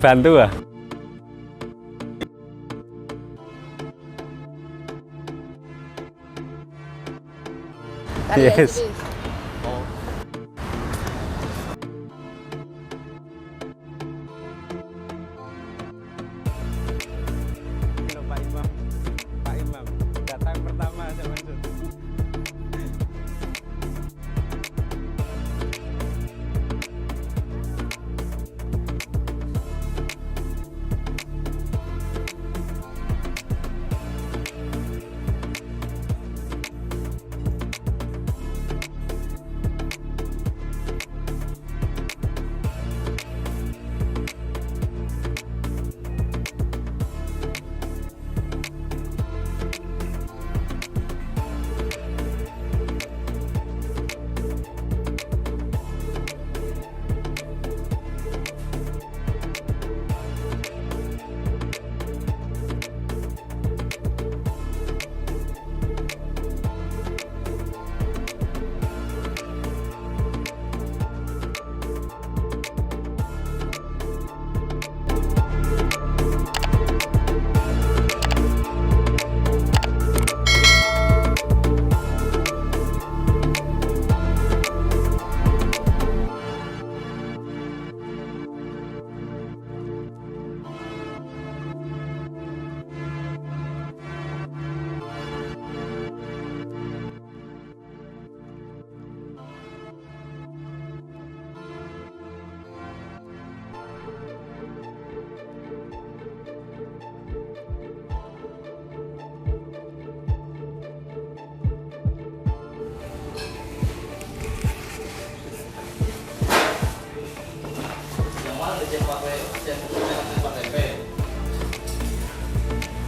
Dibantu ah. Yes. Pak Imam, Pak Imam, datang pertama saya maksud.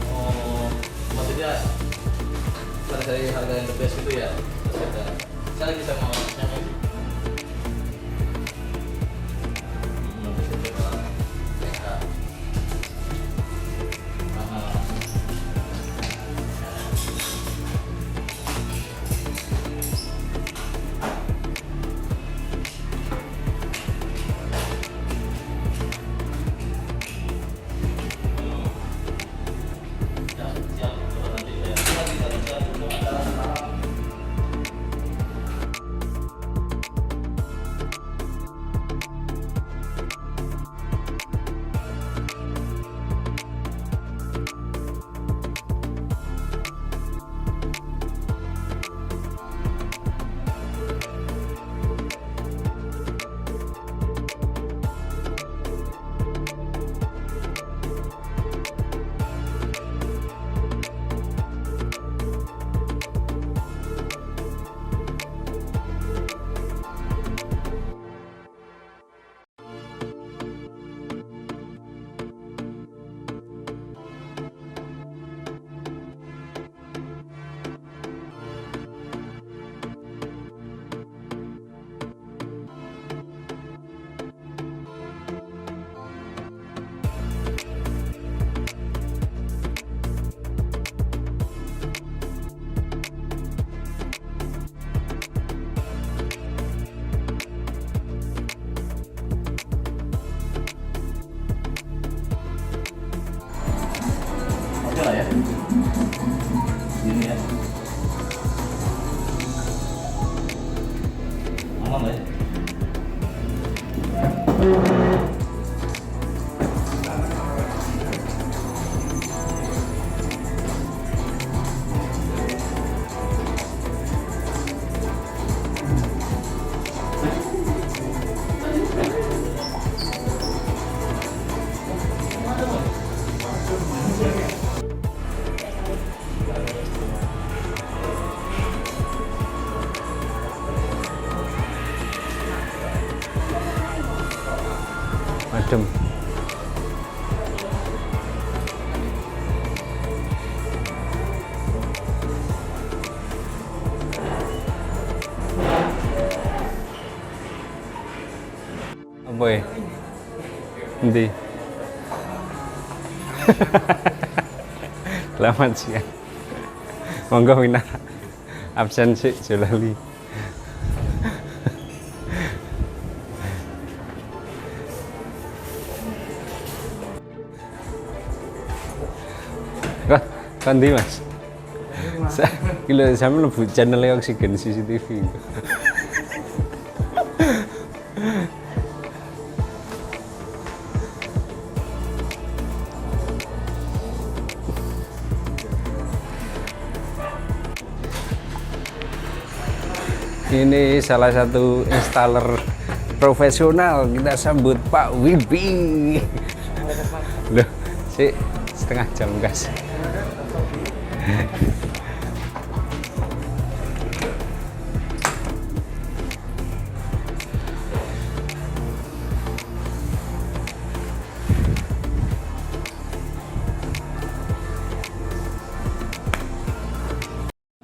Oh, maksudnya cari harga yang the best gitu ya. Saya lagi sama yang ini. Oke lah ya. Ini ya. Aman lah ya. Adem. Apa ya? Nanti. Selamat siang. Monggo Wina. Absen sih Jolali. Kan di Mas. Gila sampe mlebu channel Oksigen CCTV. Ini salah satu installer profesional, kita sambut Pak Wibi. Loh, sih setengah jam guys.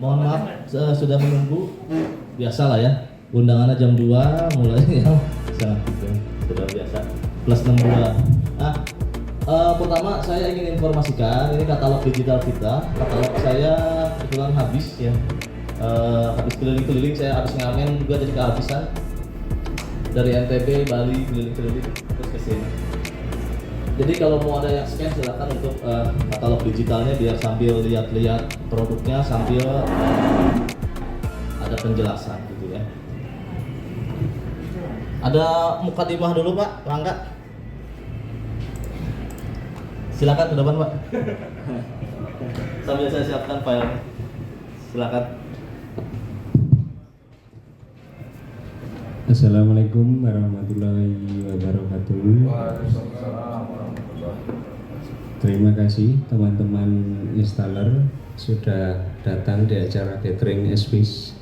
Mohon maaf sudah menunggu. Biasa lah ya. Undangannya jam 2 mulai yang sangat sudah biasa. Plus 62. Pertama saya ingin informasikan ini katalog digital kita. Katalog saya kebetulan habis ya. Habis keliling-keliling, saya habis ngamen juga jadi kehabisan. Dari NTB, Bali keliling-keliling terus ke sini. Jadi kalau mau ada yang scan silakan untuk katalog digitalnya biar sambil lihat-lihat produknya sambil ada penjelasan gitu ya. Ada mukadimah dulu Pak Rangga. Silakan ke depan Pak. Sambil saya siapkan file. Silakan. Assalamualaikum warahmatullahi wabarakatuh. Terima kasih teman-teman installer sudah datang di acara catering Esvis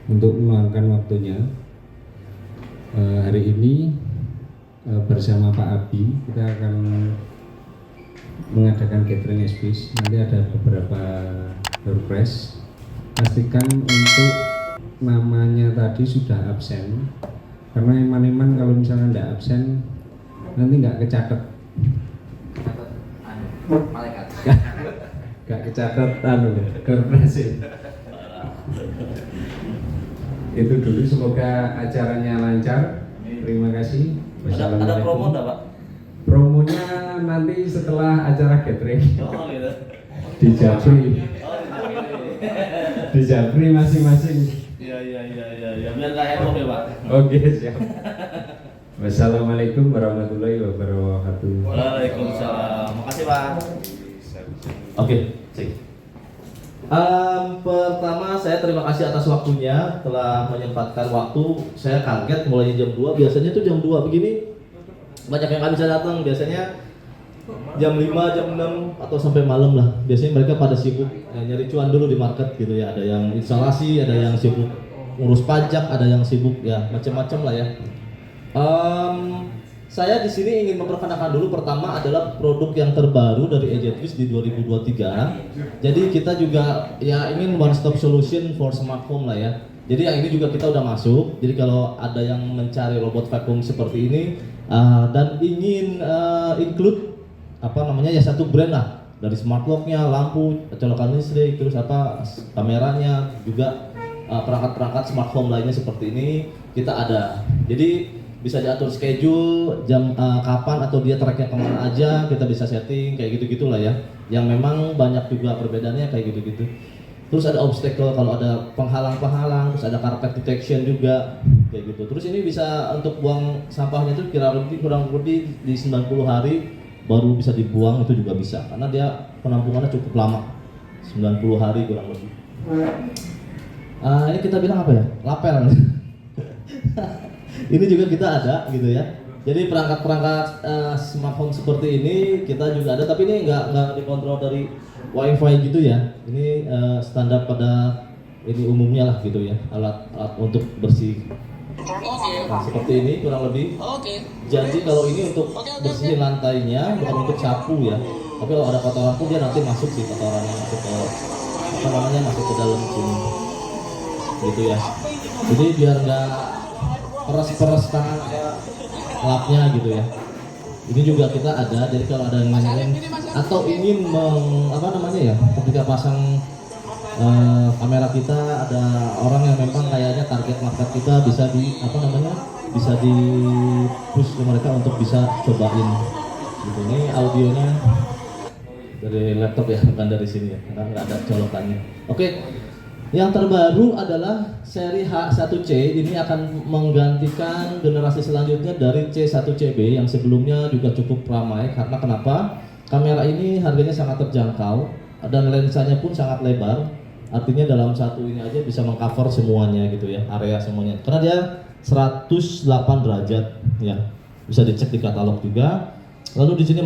untuk meluangkan waktunya. Hari ini bersama Pak Abi kita akan mengadakan catering Esvis. Nanti ada beberapa request. Pastikan untuk namanya tadi sudah absen, karena eman-eman kalau misalnya tidak absen nanti nggak kecatat. Malaikat. Gak kecatat korporasi. Itu dulu, semoga acaranya lancar. Terima kasih. Ada promo enggak Pak? Promonya nanti setelah acara catering. Oh gitu. Di Japri. Di Japri masing-masing. Iya. Biar nggak heboh ya Pak. Oke, siap. Wassalamualaikum warahmatullahi wabarakatuh. Waalaikumsalam. Makasih Pak. Oke, cek. Pertama saya terima kasih atas waktunya telah menyempatkan waktu. Saya kaget mulainya jam 2. Biasanya tuh jam 2 begini banyak yang nggak bisa datang. Biasanya jam 5, jam 6 atau sampai malam lah. Biasanya mereka pada sibuk nyari cuan dulu di market gitu ya. Ada yang instalasi, ada yang sibuk ngurus pajak, ada yang sibuk ya macam-macam lah ya. Saya di sini ingin memperkenalkan dulu, pertama adalah produk yang terbaru dari Ejetvis di 2023. Jadi kita juga ya ingin one stop solution for smart home lah ya. Jadi yang ini juga kita udah masuk. Jadi kalau ada yang mencari robot vacuum seperti ini dan ingin include ya satu brand lah, dari smart lock-nya, lampu, colokan listrik, terus kameranya, juga perangkat-perangkat smart home lainnya seperti ini kita ada. Jadi bisa diatur schedule jam kapan atau dia tracknya kemana aja, kita bisa setting kayak gitu-gitulah ya. Yang memang banyak juga perbedaannya kayak gitu-gitu. Terus ada obstacle kalau ada penghalang-penghalang, terus ada carpet detection juga kayak gitu. Terus ini bisa untuk buang sampahnya itu kurang lebih di 90 hari baru bisa dibuang, itu juga bisa karena dia penampungannya cukup lama, 90 hari kurang lebih. Ini kita bilang apa ya? Lapel. Ini juga kita ada gitu ya. Jadi perangkat-perangkat smart home seperti ini kita juga ada, tapi ini nggak dikontrol dari WiFi gitu ya. Ini standar pada ini umumnya lah gitu ya, alat untuk bersih. Nah, seperti ini kurang lebih. Jadi kalau ini untuk bersihin lantainya, bukan untuk sapu ya. Tapi kalau ada kotoran pun dia nanti masuk di kotorannya, masuk ke masuk ke dalam sini. Gitu ya. Jadi biar nggak peres-peres tangan lapnya gitu ya. Ini juga kita ada. Jadi kalau ada yang nanyain atau ingin ketika pasang kamera kita, ada orang yang memang kayaknya target market kita bisa bisa di push ke mereka untuk bisa cobain gitu. Ini audionya dari laptop ya, bukan dari sini ya, karena nggak ada colokannya. Oke, yang terbaru adalah seri H1C. Ini akan menggantikan generasi selanjutnya dari C1CB yang sebelumnya juga cukup ramai. Karena kenapa? Kamera ini harganya sangat terjangkau dan lensanya pun sangat lebar. Artinya dalam satu ini aja bisa mengcover semuanya gitu ya, area semuanya. Karena dia 108 derajat ya. Bisa dicek di katalog juga. Lalu di sini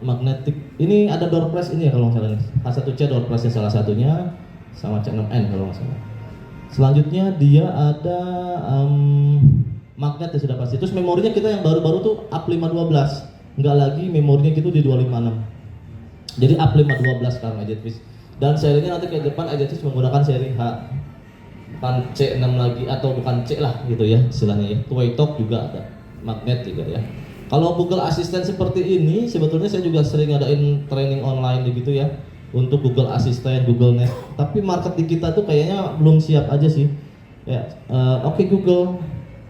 magnetic. Ini ada door press ini ya kalau nggak salah nih. H1C door pressnya salah satunya, sama C6N kalau nggak salah. Selanjutnya dia ada magnet ya sudah pasti. Terus memorinya kita yang baru-baru tuh UP512. Nggak lagi memorinya gitu di 256. Jadi UP512 sekarang Ajetvis. Dan serinya nanti ke depan Ajetvis menggunakan seri H. Bukan C6 lagi atau bukan C lah gitu ya istilahnya ya. Two-way talk juga ada. Magnet juga ya. Kalau Google Assistant seperti ini sebetulnya saya juga sering ngadain training online gitu ya untuk Google Assistant, Google Nest. Tapi market di kita tuh kayaknya belum siap aja sih. Ya, oke Google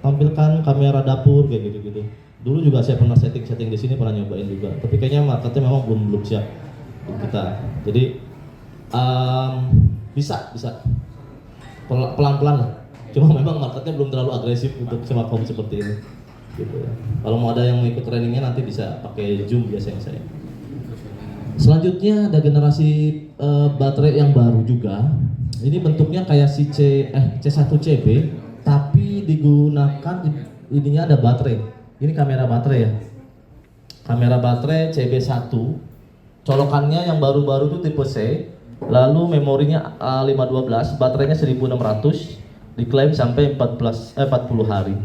tampilkan kamera dapur kayak gitu-gitu. Dulu juga saya pernah setting di sini, pernah nyobain juga. Tapi kayaknya marketnya memang belum siap untuk kita. Jadi bisa pelan-pelan lah. Cuma memang marketnya belum terlalu agresif untuk smart home seperti ini. Gitu ya. Kalau mau ada yang mau ikut trainingnya nanti bisa pakai Zoom biasanya saya. Selanjutnya ada generasi baterai yang baru juga. Ini bentuknya kayak si C1CB, tapi digunakan ininya ada baterai. Ini kamera baterai ya. Kamera baterai CB1. Colokannya yang baru-baru itu tipe C. Lalu memorinya A512, baterainya 1600, diklaim sampai 40 hari.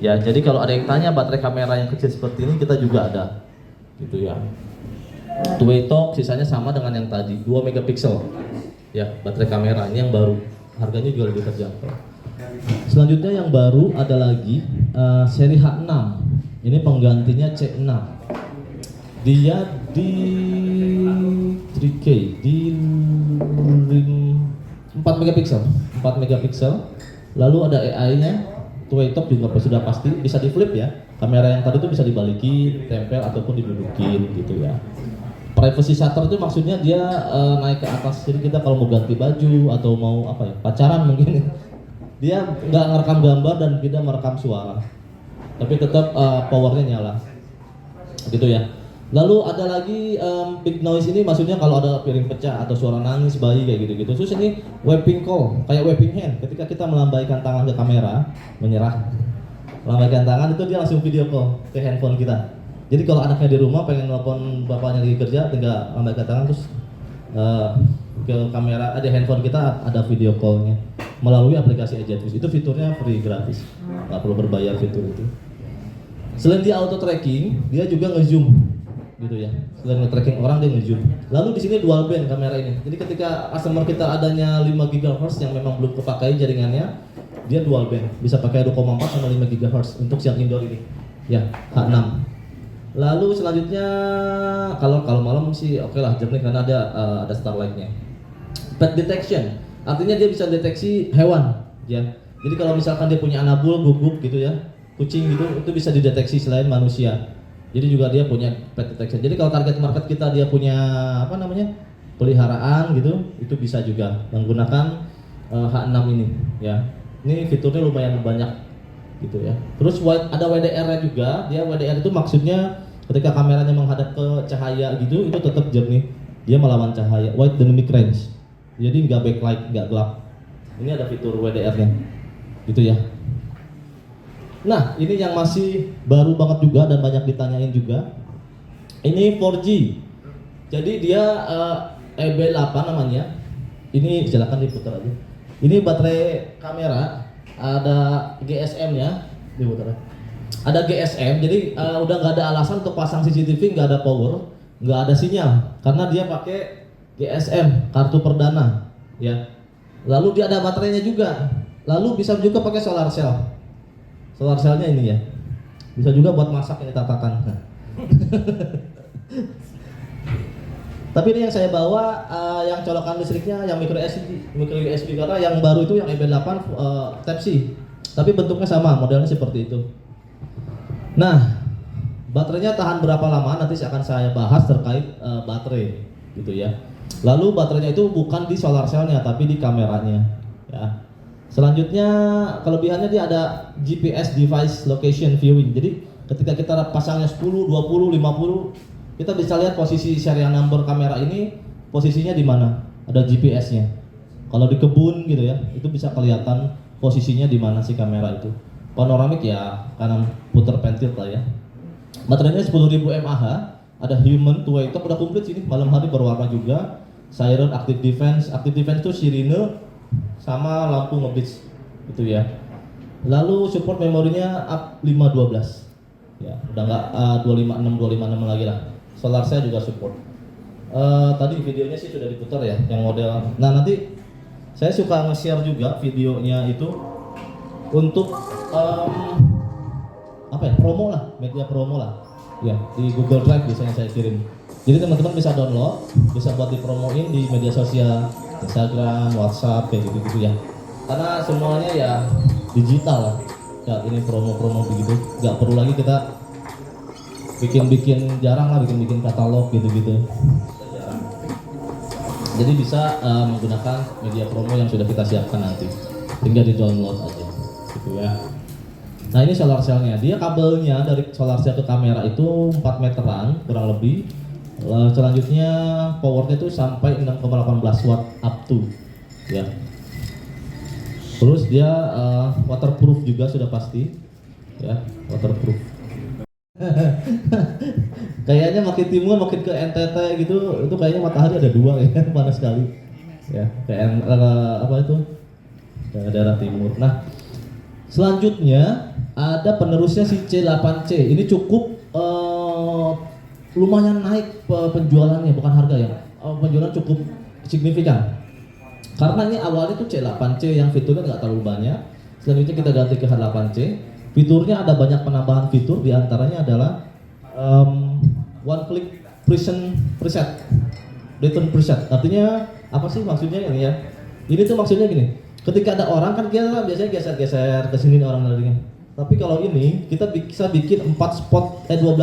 Ya, jadi kalau ada yang tanya baterai kamera yang kecil seperti ini kita juga ada. Gitu ya. Two-way talk sisanya sama dengan yang tadi, 2 megapiksel. Ya, baterai kamera ini yang baru. Harganya juga lebih terjangkau. Selanjutnya yang baru ada lagi seri H6. Ini penggantinya C6. Dia di 3K, di 4 megapiksel. 4 megapiksel. Lalu ada AI-nya. Two-way talk juga sudah pasti bisa di flip ya. Kamera yang tadi itu bisa dibalikin, tempel ataupun didudukin gitu ya. Privacy shutter itu maksudnya dia naik ke atas. Jadi kita kalau mau ganti baju atau mau apa ya, pacaran mungkin. Dia nggak merekam gambar dan tidak merekam suara. Tapi tetap powernya nyala. Gitu ya. Lalu ada lagi big noise ini maksudnya kalau ada piring pecah atau suara nangis bayi kayak gitu-gitu. Terus ini waving call, kayak waving hand. Ketika kita melambaikan tangan ke kamera, menyerah, melambaikan tangan itu dia langsung video call ke handphone kita. Jadi kalau anaknya di rumah pengen telepon bapaknya lagi kerja, tinggal lambaikan tangan terus ke kamera, ada handphone kita ada video callnya melalui aplikasi Ajetvis. Itu fiturnya free gratis, nggak perlu berbayar fitur itu. Selain dia auto tracking, dia juga nge-zoom. Gitu ya. Selain nge-tracking orang dia nge-zoom. Lalu di sini dual band kamera ini. Jadi ketika customer kita adanya 5 GHz yang memang belum kepakai jaringannya, dia dual band. Bisa pakai 2,4 sama 5 GHz untuk yang indoor ini. Ya, H6. Lalu selanjutnya kalau malam sih oke lah jernih karena ada starlight-nya. Pet detection. Artinya dia bisa deteksi hewan, ya. Jadi kalau misalkan dia punya anabul, guguk gitu ya, kucing gitu, itu bisa dideteksi selain manusia. Jadi juga dia punya pet detection. Jadi kalau target market kita dia punya apa namanya peliharaan gitu, itu bisa juga menggunakan H6 ini ya. Ini fiturnya lumayan banyak gitu ya. Terus ada WDR-nya juga. Dia WDR itu maksudnya ketika kameranya menghadap ke cahaya gitu, itu tetap jernih. Dia melawan cahaya. Wide dynamic range. Jadi nggak backlight, nggak gelap. Ini ada fitur WDR-nya, gitu ya. Nah, ini yang masih baru banget juga dan banyak ditanyain juga. Ini 4G. Jadi dia EB8 namanya. Ini silakan diputar aja. Ini baterai kamera, ada GSM-nya, diputar. Ada GSM, jadi udah nggak ada alasan untuk pasang CCTV, nggak ada power, nggak ada sinyal, karena dia pakai GSM, kartu perdana, ya. Lalu dia ada baterainya juga. Lalu bisa juga pakai solar cell. Solar cell-nya ini ya, bisa juga buat masak ini tatakan. Tapi ini yang saya bawa yang colokan listriknya yang micro USB karena yang baru itu yang EB8 Type C. Tapi bentuknya sama, modelnya seperti itu. Nah, baterainya tahan berapa lama nanti akan saya bahas terkait baterai. gitu ya. Lalu baterainya itu bukan di solar cell-nya tapi di kameranya ya. Selanjutnya kelebihannya dia ada GPS device location viewing. Jadi ketika kita pasangnya 10, 20, 50, kita bisa lihat posisi serial number kamera ini posisinya di mana. Ada GPS-nya. Kalau di kebun gitu ya, itu bisa kelihatan posisinya di mana si kamera itu. Panoramik ya kanan puter pentil lah ya. Baterainya 10.000 mAh, ada human two-way top udah komplit sini, malam hari berwarna juga. Siren, active defense itu sirine sama lampu nge-blitz itu ya. Lalu support memorinya up 512 ya, udah nggak 256 lagi lah. Solar saya juga support. Tadi videonya sih sudah diputar ya yang model. Nah nanti saya suka nge-share juga videonya itu untuk apa ya, promo lah, media promo lah ya, di Google Drive biasanya saya kirim. Jadi teman-teman bisa download, bisa buat dipromoin di media sosial, Instagram, WhatsApp, kayak gitu-gitu ya. Karena semuanya ya digital lah. Ya ini promo-promo begitu, nggak perlu lagi kita bikin jarang lah, bikin katalog gitu-gitu. Jadi bisa menggunakan media promo yang sudah kita siapkan nanti, tinggal di-download aja, gitu ya. Nah ini solar cell-nya, dia kabelnya dari solar cell ke kamera itu 4 meteran kurang lebih. Selanjutnya powernya itu sampai 6,18 watt up to ya. Terus dia waterproof juga sudah pasti ya, waterproof. Kayaknya makin timur makin ke NTT gitu, itu kayaknya matahari ada dua ya, panas sekali ya, kayak apa itu daerah timur. Nah selanjutnya ada penerusnya si C8C, ini cukup lumayan naik penjualannya, bukan harga ya, penjualan cukup signifikan karena ini awalnya tuh C8C yang fiturnya nggak terlalu banyak. Selanjutnya kita ganti ke H8C. Fiturnya ada banyak penambahan fitur, diantaranya adalah one click preset, return preset. Artinya apa sih maksudnya ini ya? Ini tuh maksudnya gini, ketika ada orang kan kita biasanya geser-geser ke sini orang larinya. Tapi kalau ini kita bisa bikin 12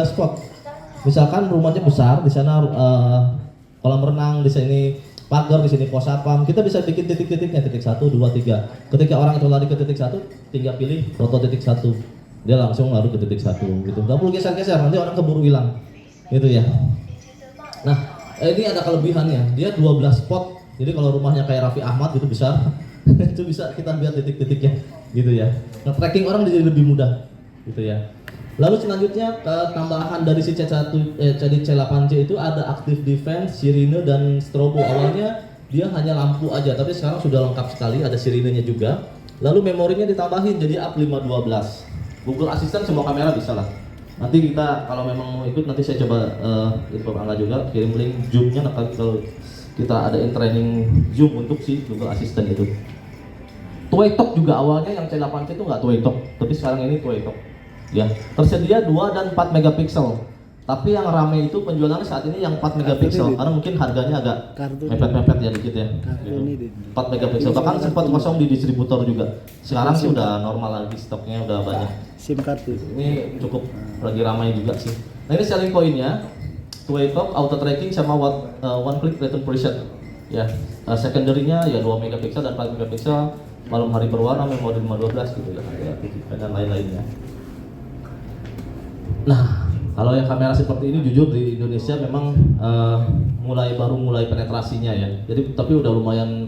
spot. Misalkan rumahnya besar, di sana kolam renang, di sini pagar, di sini pos sapam, kita bisa bikin titik-titiknya, titik 1, 2, 3. Ketika orang itu lari ke titik 1, tinggal pilih foto titik 1, dia langsung lari ke titik 1 gitu. Gak perlu geser-geser, nanti orang keburu hilang gitu ya. Nah ini ada kelebihannya, dia 12 spot. Jadi kalau rumahnya kayak Raffi Ahmad itu besar itu bisa kita lihat titik-titiknya gitu ya. Nah tracking orang jadi lebih mudah gitu ya. Lalu selanjutnya tambahan dari si C8C itu ada active defense, sirine dan strobo. Awalnya dia hanya lampu aja, tapi sekarang sudah lengkap sekali, ada sirinenya juga. Lalu memorinya ditambahin jadi up 512. Google Assistant semua kamera bisa lah. Nanti kita kalau memang mau ikut, nanti saya coba info Angga juga kirim link Zoom-nya kalau kita ada training Zoom untuk si Google Assistant itu. Two-way talk juga awalnya yang C8C itu nggak two-way talk, tapi sekarang ini two-way talk. Ya, tersedia 2 dan 4 megapiksel. Tapi yang ramai itu penjualannya saat ini yang 4 megapiksel karena mungkin harganya agak mepet-mepet ya dikit ya. Gitu. 4 megapiksel bahkan sempat kosong di distributor juga. Sekarang sih udah normal lagi, stoknya udah banyak. SIM kartu. Ini cukup lagi ramai juga sih. Nah, ini selling point-nya two-way talk, auto tracking sama one click return preset. Ya, secondary-nya ya 2 megapiksel dan 4 megapiksel, malam hari berwarna, memori 512 gitu ya. Dan lain-lainnya. Nah, kalau yang kamera seperti ini jujur di Indonesia memang baru mulai penetrasinya ya. Jadi tapi udah lumayan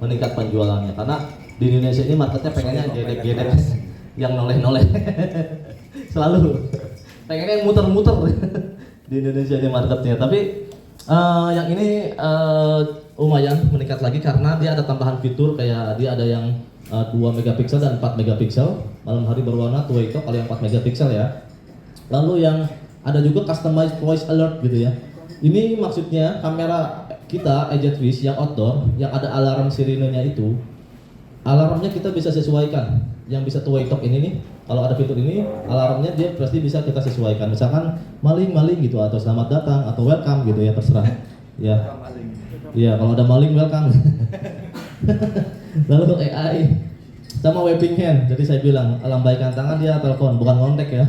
meningkat penjualannya karena di Indonesia ini marketnya pengennya gedek-gedek yang noleh-noleh. Selalu pengennya yang muter-muter di Indonesia ini marketnya. Tapi yang ini lumayan meningkat lagi karena dia ada tambahan fitur kayak dia ada yang 2 megapiksel dan 4 megapiksel, malam hari berwarna two-way talk kalau yang 4 megapiksel ya. Lalu yang ada juga customized voice alert gitu ya. Ini maksudnya kamera kita EJetWish yang outdoor yang ada alarm sirinenya itu, alarmnya kita bisa sesuaikan. Yang bisa two-way talk ini nih, kalau ada fitur ini alarmnya dia pasti bisa kita sesuaikan. Misalkan maling gitu atau selamat datang atau welcome gitu ya, terserah. Ya. Iya, kalau ada maling welcome. Lalu AI sama waving hand, jadi saya bilang lambaikan tangan dia telepon, bukan kontak ya.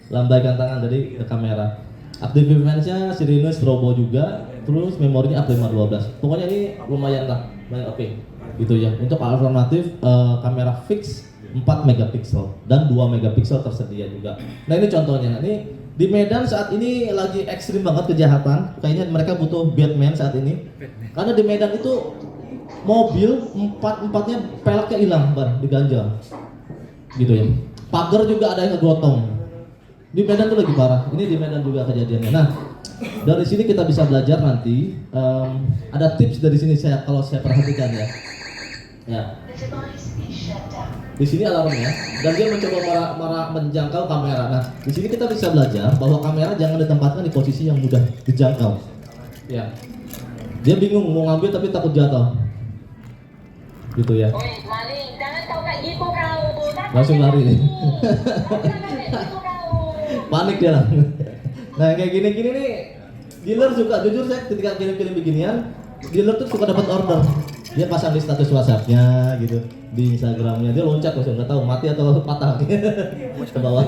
Lambaikan tangan dari kamera. Active defense-nya sirine strobo juga, terus memorinya A512. Pokoknya ini lumayan lah, lumayan oke. Gitu ya. Untuk alternatif kamera fix 4 megapiksel dan 2 megapiksel tersedia juga. Nah ini contohnya. Ini di Medan saat ini lagi ekstrim banget kejahatan. Kayaknya mereka butuh Batman saat ini. Karena di Medan itu mobil empatnya peleknya hilang, diganjal. Gitu ya. Pagar juga ada yang ngegotong. Di Medan tuh lagi parah. Ini di Medan juga kejadiannya. Nah, dari sini kita bisa belajar nanti. Ada tips dari sini kalau saya perhatikan ya. Ya. Di sini alarmnya dan dia mencoba menjangkau kamera. Nah, di sini kita bisa belajar bahwa kamera jangan ditempatkan di posisi yang mudah dijangkau. Ya. Dia bingung mau ngambil tapi takut jatuh. Gitu ya. Langsung lari nih. Panik dia lah. Nah, kayak gini-gini nih dealer suka, jujur saya ketika kirim-kirim beginian, dealer tuh suka dapat order. Dia pasang di status WhatsApp-nya gitu, di Instagram-nya, dia loncat langsung, nggak tahu mati atau patah ke bawah.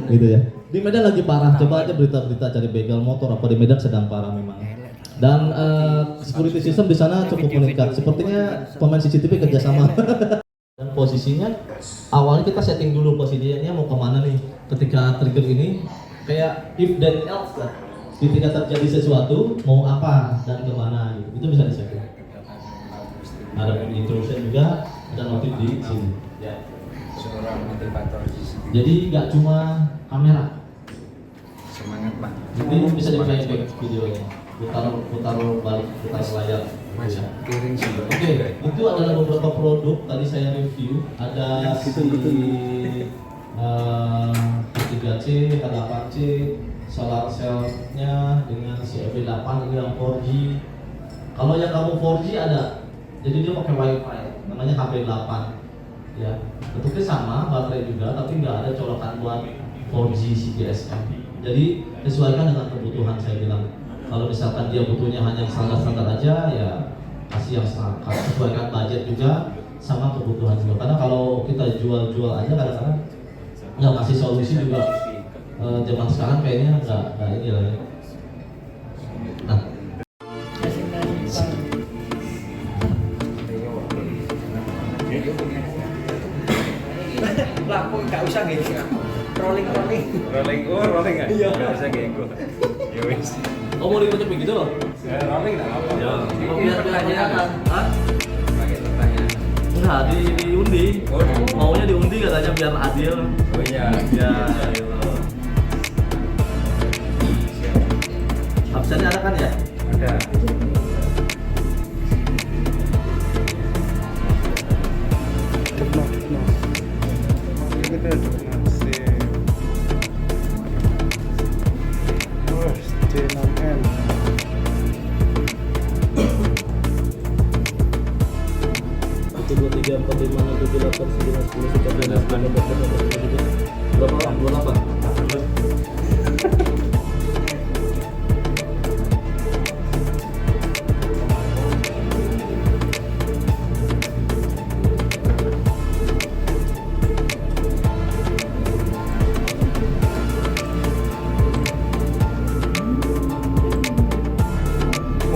Gitu ya. Di Medan lagi parah, coba aja berita-berita cari begal motor apa di Medan sedang parah memang. Dan security system di sana cukup meningkat. Sepertinya pemain CCTV kerjasama. Dan posisinya awalnya kita setting dulu posisinya mau kemana nih. Ketika trigger ini kayak if then else lah. Ketika terjadi sesuatu mau apa dan kemana gitu. Itu bisa disetting. Ada intrusion juga, ada notif di sini. Ya. Seorang motivator. Jadi nggak cuma kamera. Semangat Pak. Ini bisa di playback videonya. Putar balik, putar layar. Masih piring sih. Oke, itu adalah beberapa produk tadi saya review. Ada T3C, K8C, solar cell-nya dengan CFP8 ini yang 4G. Kalau yang kamu 4G ada, jadi dia pakai WiFi, namanya HP8. Ya, bentuknya sama, baterai juga, tapi nggak ada colokan buat 4G CGSM. Jadi sesuaikan dengan kebutuhan saya bilang. Kalau misalkan dia butuhnya hanya standar-standar aja, ya kasih yang standar. Sesuaikan budget juga sama kebutuhan juga. Karena kalau kita jual-jual aja kadang-kadang nggak kasih solusi juga. Zaman sekarang kayaknya nggak ini lah ya. Nah. Lampu nggak usah gitu. Rolling. Rolling kan? Iya. Nggak usah gego. Ya wis. Oh mau diputar begitu loh? Rolling nggak apa-apa. Ya. Biar kelihatan. Hah? Pakai pertanyaan. Enggak, diundi. Oh, maunya diundi katanya biar adil. Oh iya. Ya, absennya ada kan ya? Ada. Itu 2, 3, 4, 5, 6, 7, 8, 9, 10, 11, 12, 13, 14, 15, berapa orang? 28?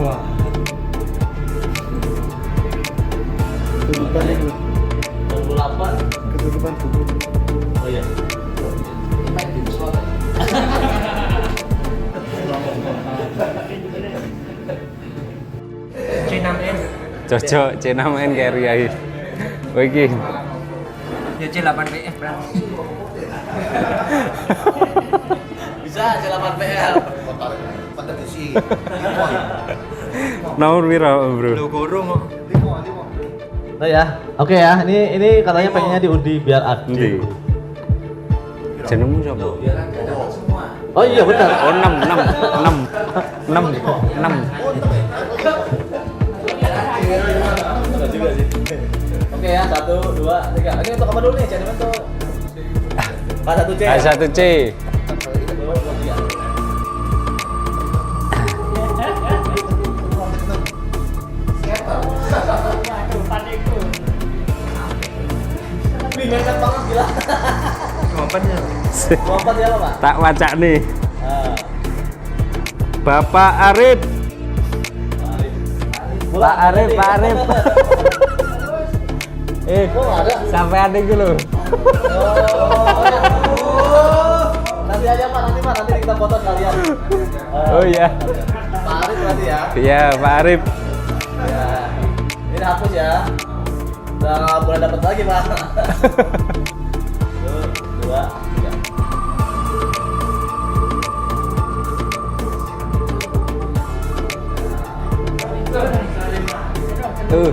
Wah. Ketutupan 28. Ketutupan tubuh. Oh iya. C6N. Cocok C6N kayak Riai. Oh iki. Ya C8PF bro. Bisa C8PL. Nomor piro, Bro? Lu gurung kok. Oh ya, oke ya. Ini katanya pengennya diundi biar Endi? adil. Jenengmu sapa? Oh iya benar. Oh 6. Oke ya, 1, 2, 3. Ini untuk apa dulu nih? Jadi untuk K1C. A1C. 1, 2, 3. Bingung banget gila. Kemampuannya. Lompat ya Pak? Tak wacak nih. Ah. Bapak Arif. Pak Arif, Pak Arif. Oh, ada. Sampai ada gitu loh. Nanti aja Pak, nanti kita foto sekalian. Oh iya. Pak Arif berarti ya. Iya, Pak Arif. Ya. Ini hapus ya. Udah nggak boleh dapat lagi Pak. 1, 2, 3. Tuh.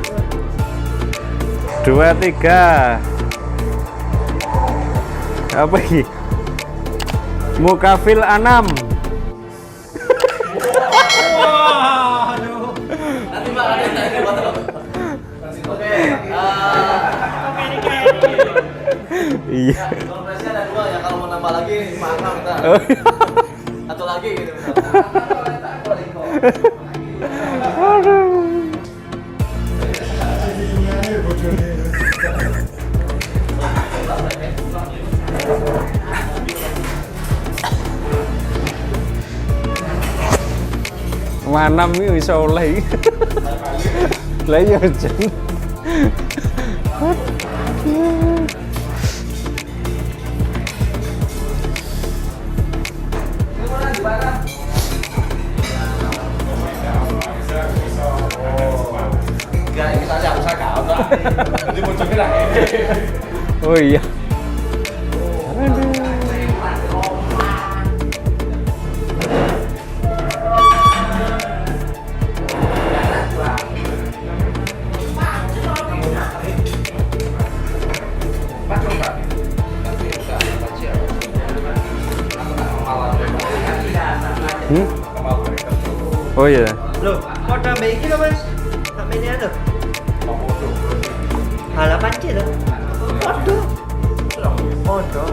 2, 3. Apa ini? Mukafil Anam. Nanti Pak, nanti foto. Oke. Iya. Surprise-nya ada 2 ya, kalau mau nambah lagi mahal kita. Oh. Satu lagi gitu. Manam iki iso oleh iki. Lah ya jen. Oh iya. Oh iya. Loh, kok tambah iki lho, Mas? Sampe ini ada. Halapan C lho. Waduh. Waduh.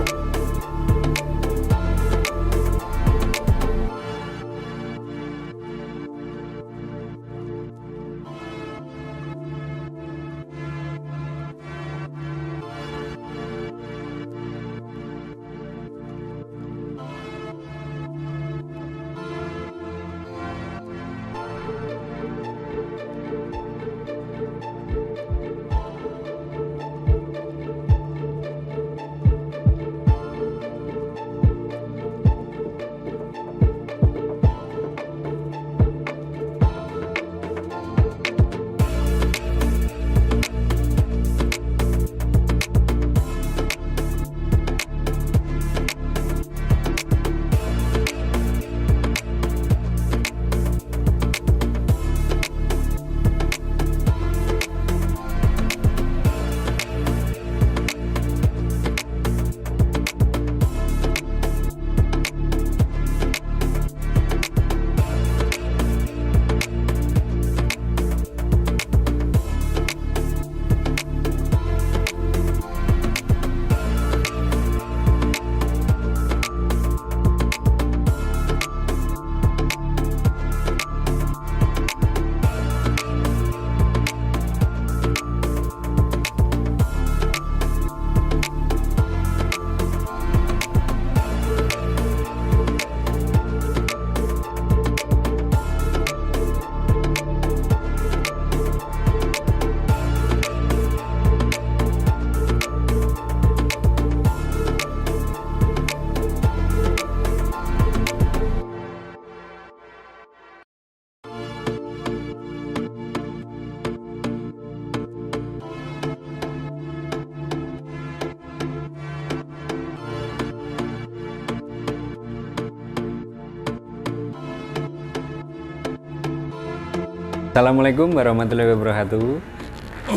Assalamualaikum warahmatullahi wabarakatuh.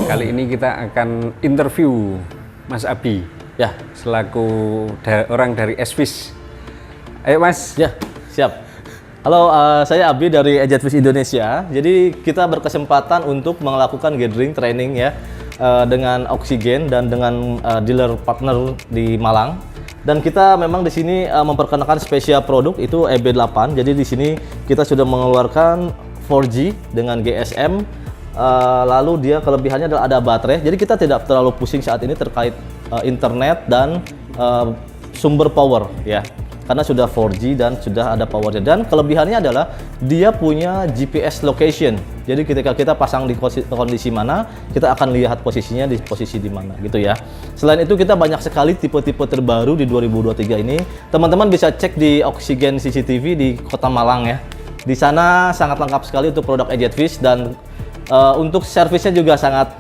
Kali ini kita akan interview Mas Abi, Ya, selaku orang dari Esvis. Ayo Mas. ya, siap. Halo, saya Abi dari Ejetvis Indonesia. Jadi kita berkesempatan untuk melakukan gathering training ya dengan Oksigen dan dengan dealer partner di Malang. Dan kita memang di sini memperkenalkan spesial produk itu EB8. Jadi di sini kita sudah mengeluarkan 4G dengan GSM. Lalu dia kelebihannya adalah ada baterai. Jadi kita tidak terlalu pusing saat ini terkait internet dan sumber power ya. karena sudah 4G dan sudah ada powernya. Dan kelebihannya adalah dia punya GPS location. Jadi ketika kita pasang di kondisi mana, kita akan lihat posisinya di posisi di mana gitu ya. Selain itu kita banyak sekali tipe-tipe terbaru di 2023 ini. Teman-teman bisa cek di Oxygen CCTV di Kota Malang ya. Di sana sangat lengkap sekali untuk produk EJETFISH dan untuk servisnya juga sangat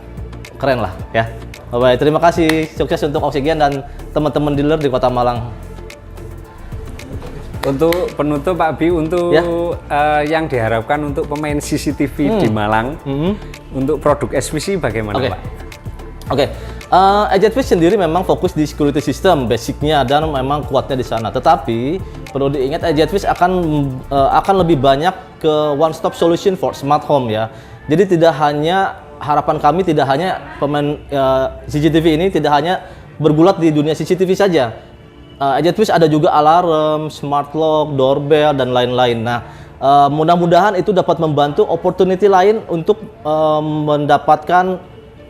keren lah ya. Baik, terima kasih, sukses untuk Oxygen dan teman-teman dealer di Kota Malang. Untuk penutup Pak Bi, untuk Ya. Yang diharapkan untuk pemain CCTV di Malang, untuk produk SVC bagaimana Oke. Pak? Oke, EJETFISH sendiri memang fokus di security system, basicnya dan memang kuatnya di sana. Tetapi perlu diingat EJETFISH akan lebih banyak ke one stop solution for smart home ya. Jadi tidak hanya harapan kami tidak hanya pemain CCTV ini tidak hanya bergulat di dunia CCTV saja. EJETFISH ada juga alarm, smart lock, doorbell dan lain-lain. Nah, mudah-mudahan itu dapat membantu opportunity lain untuk mendapatkan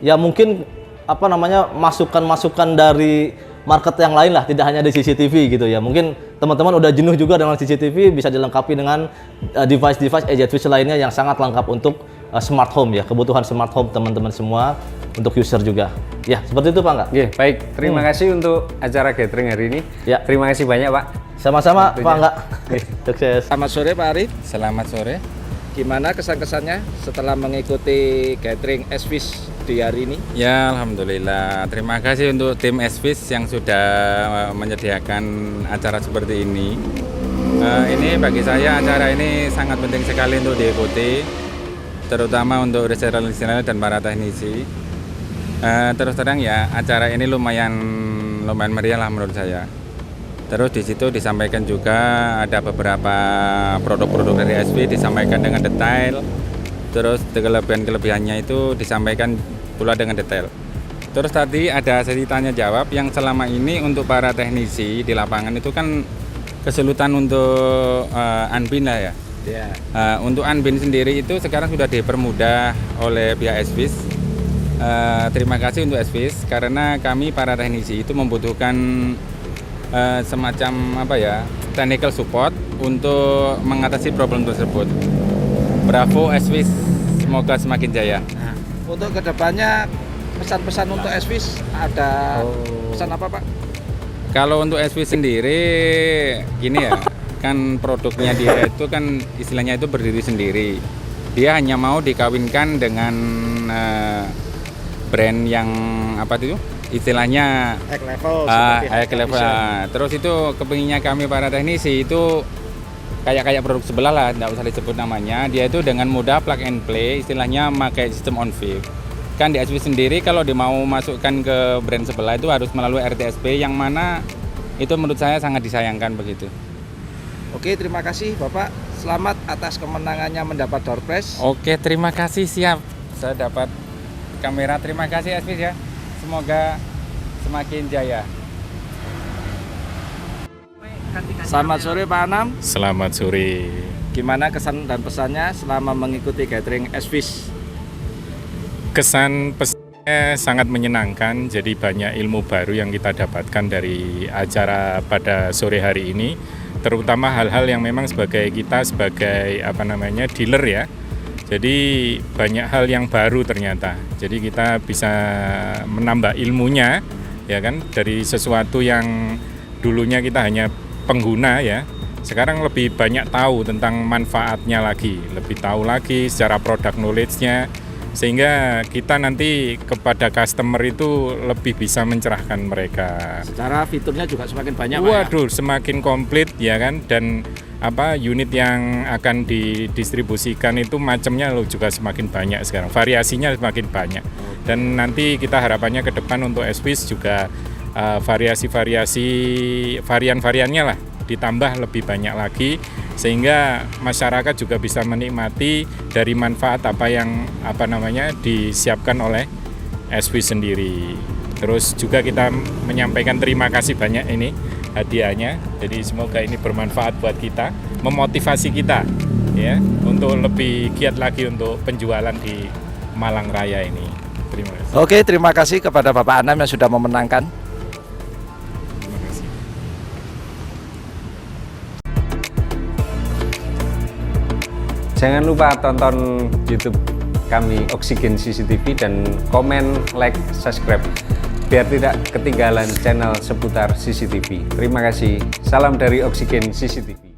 ya mungkin apa namanya masukan-masukan dari market yang lain lah, tidak hanya di CCTV gitu ya. Mungkin teman-teman udah jenuh juga dengan CCTV, bisa dilengkapi dengan device-device EJETFISH lainnya yang sangat lengkap untuk smart home ya, kebutuhan smart home teman-teman semua untuk user juga. Ya, seperti itu Pak Angga. Oke, baik. Terima kasih untuk acara gathering hari ini. Ya. Terima kasih banyak Pak. Sama-sama Waktunya. Pak Angga. Sukses. Selamat sore Pak Arif. Selamat sore. Gimana kesan-kesannya setelah mengikuti gathering SVIS di hari ini? Ya, alhamdulillah. Terima kasih untuk tim SVIS yang sudah menyediakan acara seperti ini. Ini bagi saya acara ini sangat penting sekali untuk diikuti, terutama untuk reseller dan para teknisi. Terus terang ya, acara ini lumayan meriah lah menurut saya. Terus di situ disampaikan juga ada beberapa produk-produk dari SV disampaikan dengan detail. Terus kelebihan-kelebihannya itu disampaikan pula dengan detail. Terus tadi ada sesi tanya jawab yang selama ini untuk para teknisi di lapangan itu kan kesulitan untuk unbin lah ya. Untuk unbin sendiri itu sekarang sudah dipermudah oleh pihak SVIS. Terima kasih untuk SVIS karena kami para teknisi itu membutuhkan semacam apa ya, technical support untuk mengatasi problem tersebut. Bravo SVIS, semoga semakin jaya. Nah, untuk kedepannya pesan-pesan untuk SVIS ada pesan apa Pak? Kalau untuk SVIS sendiri gini ya, kan produknya dia itu kan istilahnya itu berdiri sendiri. Dia hanya mau dikawinkan dengan brand yang apa itu? Istilahnya High level, high level. Terus itu kepinginnya kami para teknisi itu kayak produk sebelah lah, tidak usah disebut namanya. Dia itu dengan mudah plug and play, istilahnya pakai sistem on view. Kan di SVIS sendiri kalau mau masukkan ke brand sebelah itu harus melalui RTSP yang mana itu menurut saya sangat disayangkan begitu. Oke, terima kasih Bapak. Selamat atas kemenangannya mendapat door prize. Oke, terima kasih, siap. Saya dapat kamera. Terima kasih SVIS ya. Semoga semakin jaya. Selamat sore Pak Anam. Selamat sore. Gimana kesan dan pesannya selama mengikuti gathering SVIS? Kesan pesannya sangat menyenangkan. Jadi banyak ilmu baru yang kita dapatkan dari acara pada sore hari ini. Terutama hal-hal yang memang sebagai dealer ya. Jadi banyak hal yang baru ternyata. Jadi kita bisa menambah ilmunya ya kan, dari sesuatu yang dulunya kita hanya pengguna ya. Sekarang lebih banyak tahu tentang manfaatnya lagi, lebih tahu lagi secara product knowledge-nya, sehingga kita nanti kepada customer itu lebih bisa mencerahkan mereka. Secara fiturnya juga semakin banyak Pak ya? Waduh, semakin komplit ya kan, dan unit yang akan didistribusikan itu macamnya juga semakin banyak sekarang, variasinya semakin banyak. Dan nanti kita harapannya ke depan untuk SVIS juga varian-variannya lah ditambah lebih banyak lagi, sehingga masyarakat juga bisa menikmati dari manfaat apa yang disiapkan oleh SVIS sendiri. Terus juga kita menyampaikan terima kasih banyak ini hadiahnya. Jadi semoga ini bermanfaat buat kita, memotivasi kita ya untuk lebih giat lagi untuk penjualan di Malang Raya ini. Terima kasih. Oke, terima kasih kepada Bapak Anam yang sudah memenangkan. Terima kasih. Jangan lupa tonton YouTube kami Oksigen CCTV dan komen, like, subscribe biar tidak ketinggalan channel seputar CCTV. Terima kasih. Salam dari Oksigen CCTV.